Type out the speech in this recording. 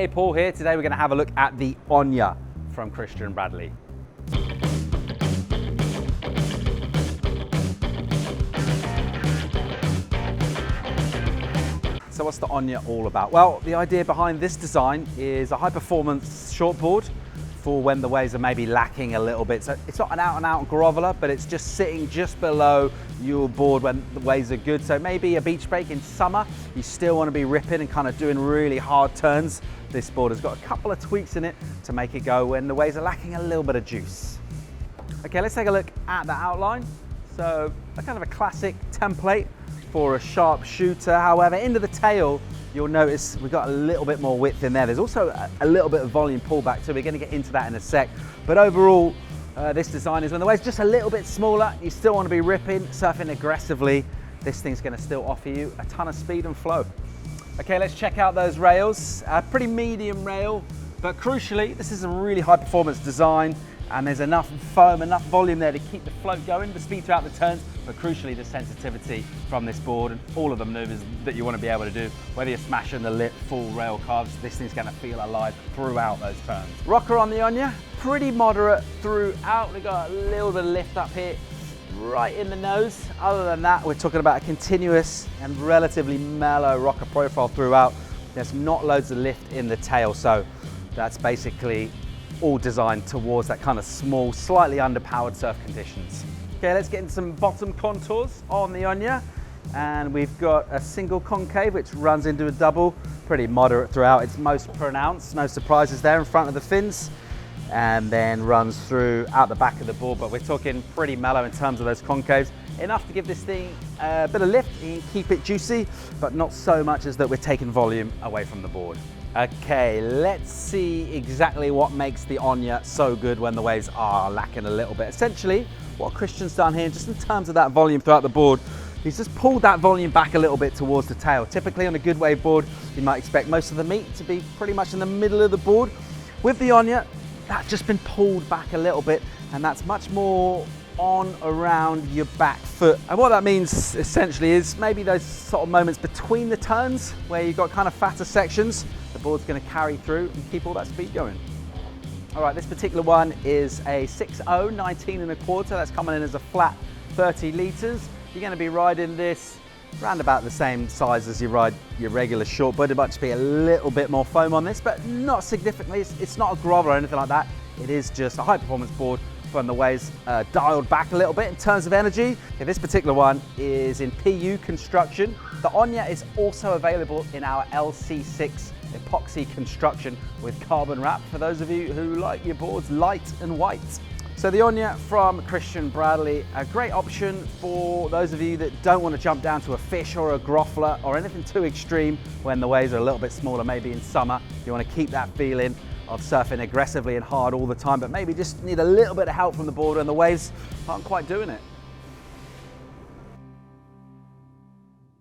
Hey, Paul here. Today we're going to have a look at the Onya from Christiaan Bradley. So what's the Onya all about? Well, the idea behind this design is a high-performance shortboard for when the waves are maybe lacking a little bit. So it's not an out-and-out groveler, but it's just sitting just below your board when the waves are good. So maybe a beach break in summer, you still want to be ripping and kind of doing really hard turns. This board has got a couple of tweaks in it to make it go when the waves are lacking a little bit of juice. Okay, let's take a look at the outline. So a kind of a classic template for a sharp shooter. However, into the tail, you'll notice we've got a little bit more width in there. There's also a little bit of volume pullback, so we're going to get into that in a sec. But overall, this design is when the wave's just a little bit smaller, you still want to be ripping, surfing aggressively. This thing's going to still offer you a ton of speed and flow. Okay, let's check out those rails. Pretty medium rail, but crucially, this is a really high performance design, and there's enough foam, enough volume there to keep the float going, the speed throughout the turns, but crucially the sensitivity from this board and all of the maneuvers that you want to be able to do. Whether you're smashing the lip, full rail carves, this thing's going to feel alive throughout those turns. Rocker on the Onya, pretty moderate throughout. We've got a little bit of lift up here, right in the nose. Other than that, we're talking about a continuous and relatively mellow rocker profile throughout. There's not loads of lift in the tail, so that's basically all designed towards that kind of small, slightly underpowered surf conditions. Okay, let's get into some bottom contours on the Onya. And we've got a single concave which runs into a double, pretty moderate throughout. It's most pronounced, no surprises there in front of the fins, and then runs through out the back of the board, but we're talking pretty mellow in terms of those concaves. Enough to give this thing a bit of lift and keep it juicy, but not so much as that we're taking volume away from the board. Okay, let's see exactly what makes the Onya so good when the waves are lacking a little bit. Essentially, what Christiaan's done here, just in terms of that volume throughout the board, he's just pulled that volume back a little bit towards the tail. Typically on a good wave board, you might expect most of the meat to be pretty much in the middle of the board. With the Onya, that's just been pulled back a little bit, and that's much more on around your back foot. And what that means essentially is maybe those sort of moments between the turns where you've got kind of fatter sections, the board's going to carry through and keep all that speed going. All right, this particular one is a 6.0, 19 1/4. That's coming in as a flat 30 litres. You're going to be riding this around about the same size as you ride your regular shortboard. It might just be a little bit more foam on this, but not significantly. It's not a grovel or anything like that. It is just a high performance board when the waves dialed back a little bit in terms of energy. Okay, this particular one is in PU construction. The Onya is also available in our LC6 epoxy construction with carbon wrap for those of you who like your boards light and white. So the Onya from Christiaan Bradley, a great option for those of you that don't want to jump down to a fish or a groffler or anything too extreme when the waves are a little bit smaller, maybe in summer. You want to keep that feeling of surfing aggressively and hard all the time, but maybe just need a little bit of help from the board and the waves aren't quite doing it.